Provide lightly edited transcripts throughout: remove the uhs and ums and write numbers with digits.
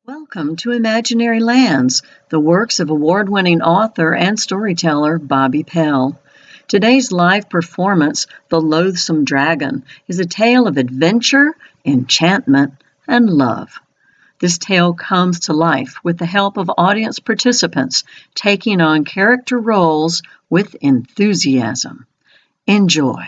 Welcome to Imaginary Lands, the works of award-winning author and storyteller Bobby Pell. Today's live performance, The Loathsome Dragon, is a tale of adventure, enchantment, and love. This tale comes to life with the help of audience participants taking on character roles with enthusiasm. Enjoy.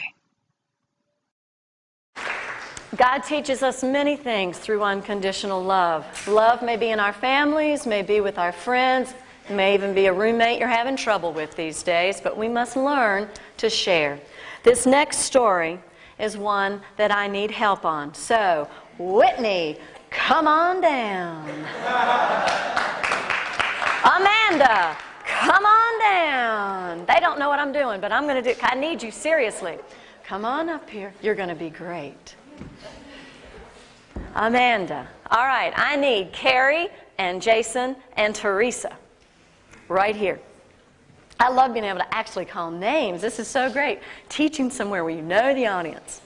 God teaches us many things through unconditional love. Love may be in our families, may be with our friends, may even be a roommate you're having trouble with these days, but we must learn to share. This next story is one that I need help on. So, Whitney, come on down. Amanda, come on down. They don't know what I'm doing, but I'm going to do. I need you seriously. Come on up here. You're going to be great. Amanda. All right, I need Carrie and Jason and Teresa right here. I love being able to actually call names. This is so great. Teaching somewhere where you know the audience.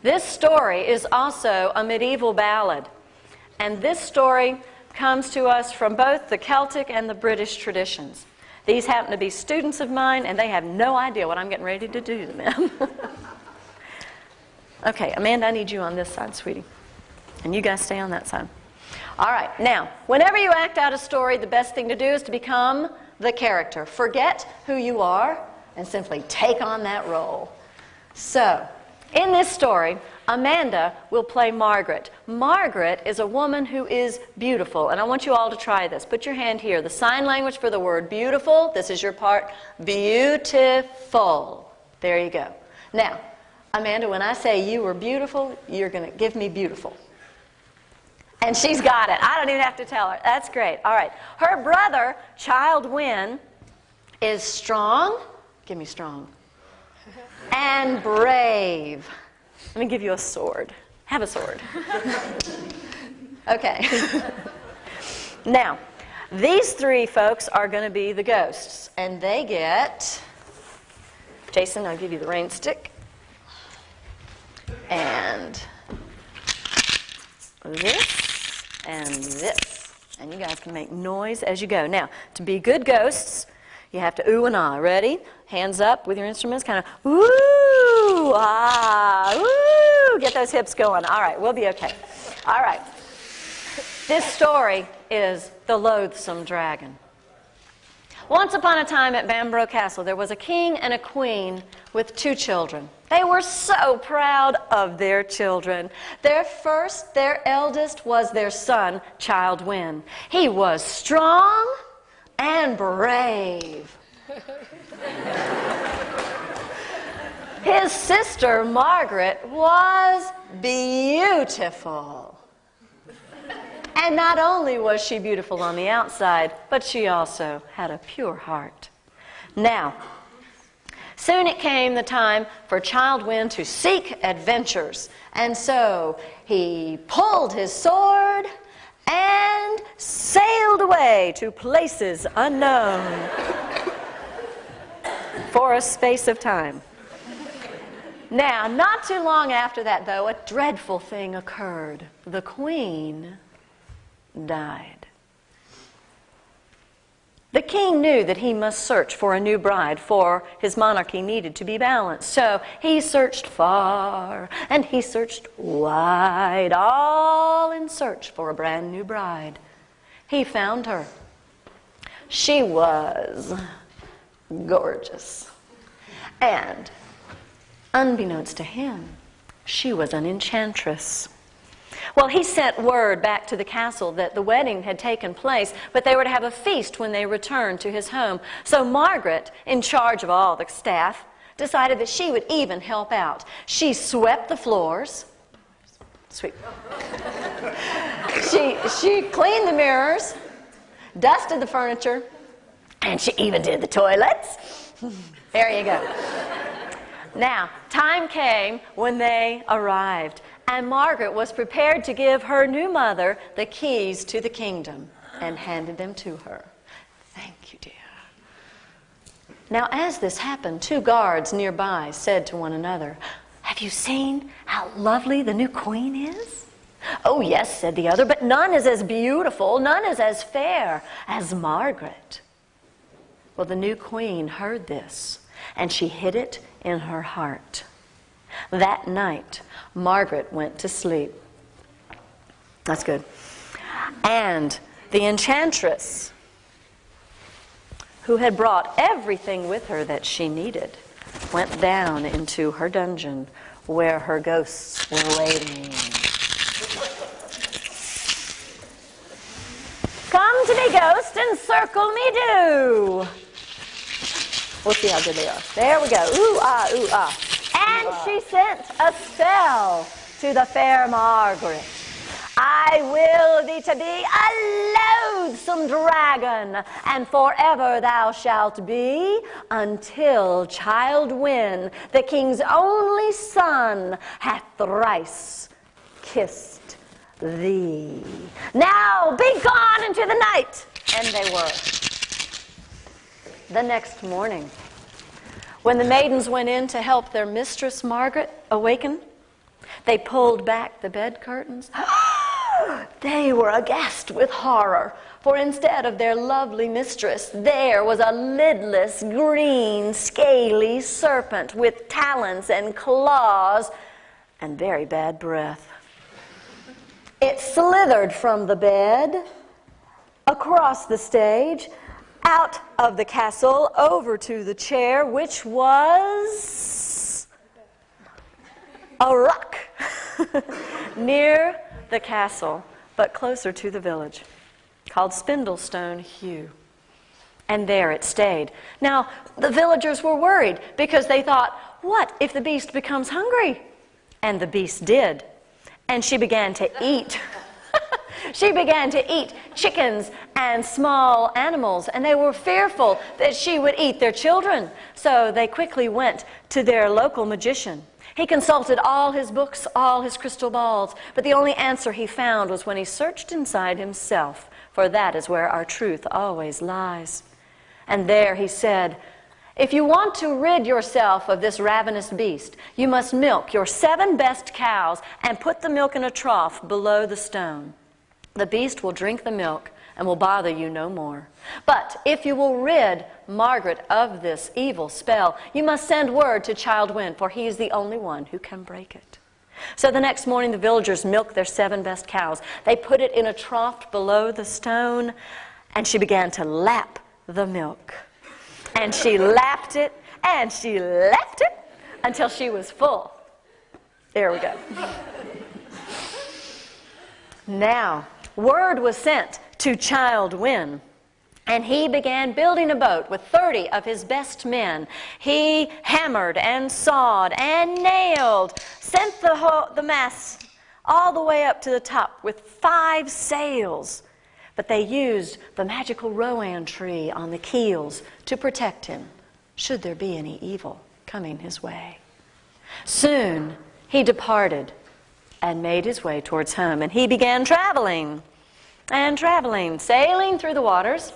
This story is also a medieval ballad. And this story comes to us from both the Celtic and the British traditions. These happen to be students of mine, and they have no idea what I'm getting ready to do to them. Okay, Amanda, I need you on this side, sweetie. And you guys stay on that side. All right, now, whenever you act out a story, the best thing to do is to become the character. Forget who you are and simply take on that role. So, in this story, Amanda will play Margaret. Margaret is a woman who is beautiful, and I want you all to try this. Put your hand here. The sign language for the word beautiful, this is your part, beautiful. There you go. Now, Amanda, when I say you were beautiful, you're going to give me beautiful. And she's got it. I don't even have to tell her. That's great. All right. Her brother, Child Win, is strong. Give me strong. And brave. Let me give you a sword. Have a sword. Okay. Now, these three folks are going to be the ghosts. And they get... Jason, I'll give you the rain stick. And this, and this. And you guys can make noise as you go. Now, to be good ghosts, you have to ooh and ah. Ready? Hands up with your instruments, kind of ooh, ah, ooh. Get those hips going. All right, we'll be okay. All right. This story is The Loathsome Dragon. Once upon a time at Bamborough Castle, there was a king and a queen with two children. They were so proud of their children. Their eldest was their son, Child Win. He was strong and brave. His sister, Margaret, was beautiful. And not only was she beautiful on the outside, but she also had a pure heart. Now, soon it came the time for Child Win to seek adventures. And so he pulled his sword and sailed away to places unknown for a space of time. Now, not too long after that, though, a dreadful thing occurred. The queen died. The king knew that he must search for a new bride, for his monarchy needed to be balanced. So he searched far and he searched wide, all in search for a brand new bride. He found her. She was gorgeous. And unbeknownst to him, she was an enchantress. Well, he sent word back to the castle that the wedding had taken place, but they were to have a feast when they returned to his home. So Margaret, in charge of all the staff, decided that she would even help out. She swept the floors. Sweep. She cleaned the mirrors, dusted the furniture, and she even did the toilets. There you go. Now, time came when they arrived. And Margaret was prepared to give her new mother the keys to the kingdom and handed them to her. Thank you, dear. Now, as this happened, two guards nearby said to one another, "Have you seen how lovely the new queen is?" "Oh, yes," said the other, "but none is as beautiful, none is as fair as Margaret." Well, the new queen heard this, and she hid it in her heart. That night, Margaret went to sleep. That's good. And the enchantress, who had brought everything with her that she needed, went down into her dungeon where her ghosts were waiting. "Come to me, ghost, and circle me do." We'll see how good they are. There we go. Ooh, ah, ooh, ah. And she sent a spell to the fair Margaret. "I will thee to be a loathsome dragon, and forever thou shalt be, until Child Win, the king's only son, hath thrice kissed thee. Now be gone into the night." And they were. The next morning, when the maidens went in to help their mistress Margaret awaken, they pulled back the bed curtains. They were aghast with horror, for instead of their lovely mistress, there was a lidless, green, scaly serpent with talons and claws and very bad breath. It slithered from the bed, across the stage, out of the castle, over to the chair, which was a rock near the castle, but closer to the village, called Spindlestone Heugh. And there it stayed. Now, the villagers were worried because they thought, what if the beast becomes hungry? And the beast did. And she began to eat. She began to eat chickens and small animals, and they were fearful that she would eat their children. So they quickly went to their local magician. He consulted all his books, all his crystal balls, but the only answer he found was when he searched inside himself, for that is where our truth always lies. And there he said, "If you want to rid yourself of this ravenous beast, you must milk your 7 best cows and put the milk in a trough below the stone. The beast will drink the milk and will bother you no more. But if you will rid Margaret of this evil spell, you must send word to Child Win, for he is the only one who can break it." So the next morning the villagers milked their 7 best cows. They put it in a trough below the stone, and she began to lap the milk. And she lapped it, and she lapped it, until she was full. There we go. Now, word was sent to Child Win, and he began building a boat with 30 of his best men. He hammered and sawed and nailed, sent the mast all the way up to the top with 5 sails. But they used the magical rowan tree on the keels to protect him, should there be any evil coming his way. Soon he departed and made his way towards home, and he began traveling and traveling, sailing through the waters.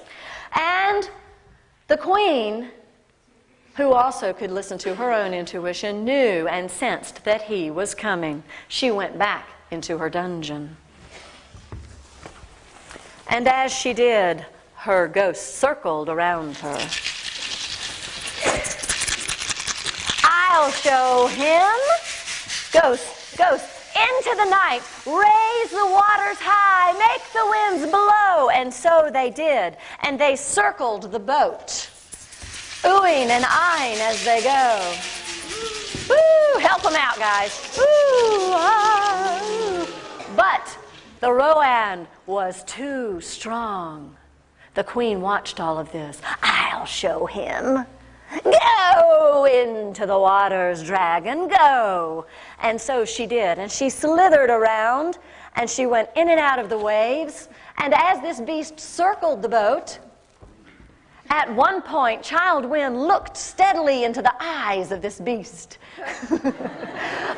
And the queen, who also could listen to her own intuition, knew and sensed that he was coming. She went back into her dungeon. And as she did, her ghost circled around her. "I'll show him. Ghost, ghost, into the night, raise the waters high, make the winds blow." And so they did, and they circled the boat, oohing and eyeing as they go. Woo! Help them out, guys. Woo! Ah, ooh. But the rowan was too strong. The queen watched all of this. "I'll show him. Go into the waters, dragon, go." And so she did, and she slithered around, and she went in and out of the waves. And as this beast circled the boat, at one point, Child Win looked steadily into the eyes of this beast,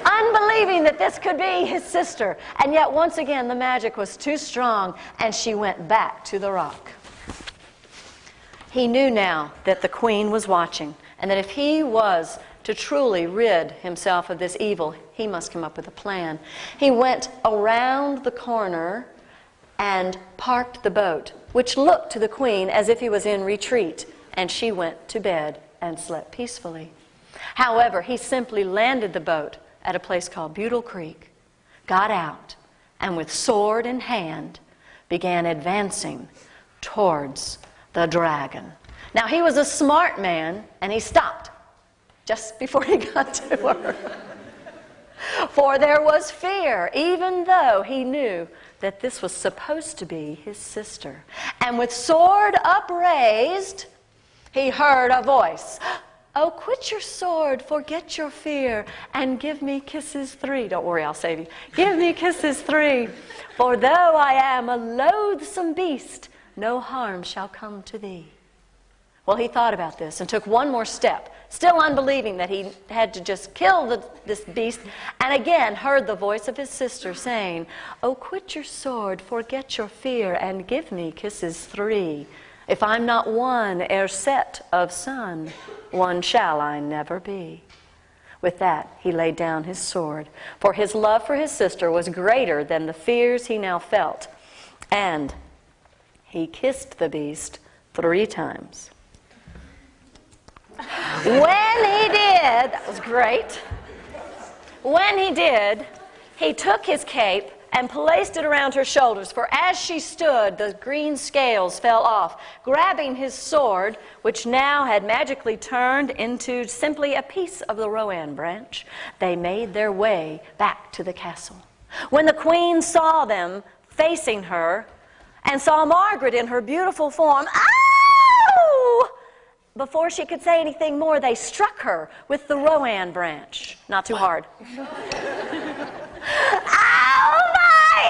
unbelieving that this could be his sister. And yet, once again, the magic was too strong, and she went back to the rock. He knew now that the queen was watching, and that if he was to truly rid himself of this evil, he must come up with a plan. He went around the corner and parked the boat, which looked to the queen as if he was in retreat, and she went to bed and slept peacefully. However, he simply landed the boat at a place called Butyl Creek, got out, and with sword in hand began advancing towards the dragon. Now, he was a smart man, and he stopped just before he got to her. For there was fear, even though he knew that this was supposed to be his sister. And with sword upraised, he heard a voice. Oh, quit your sword, forget your fear, and give me kisses 3. Don't worry, I'll save you. Give me kisses 3. For though I am a loathsome beast, no harm shall come to thee. Well, he thought about this and took one more step, still unbelieving that he had to just kill this beast, and again heard the voice of his sister saying, Oh, quit your sword, forget your fear, and give me kisses 3. If I'm not one ere set of sun, one shall I never be. With that, he laid down his sword, for his love for his sister was greater than the fears he now felt, and he kissed the beast 3 times. When he did, that was great. When he did, he took his cape and placed it around her shoulders, for as she stood, the green scales fell off. Grabbing his sword, which now had magically turned into simply a piece of the rowan branch, they made their way back to the castle. When the queen saw them facing her and saw Margaret in her beautiful form, ow! Before she could say anything more, they struck her with the rowan branch. Not too hard. Ow, my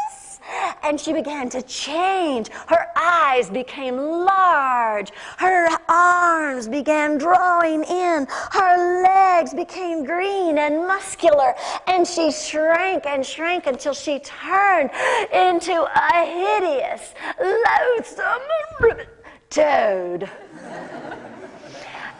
evilness! And she began to change. Her eyes became large. Her arms began drawing in. Her legs became green and muscular. And she shrank and shrank until she turned into a hideous, loathsome toad.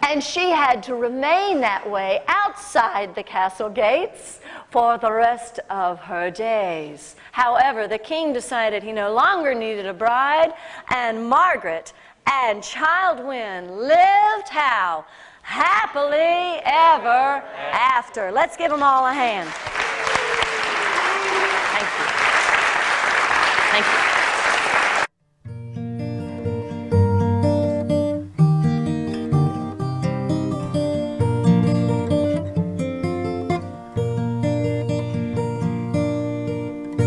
And she had to remain that way outside the castle gates for the rest of her days. However, the king decided he no longer needed a bride, and Margaret and Child Wind lived how? Happily ever after. Let's give them all a hand. Thank you. Thank you.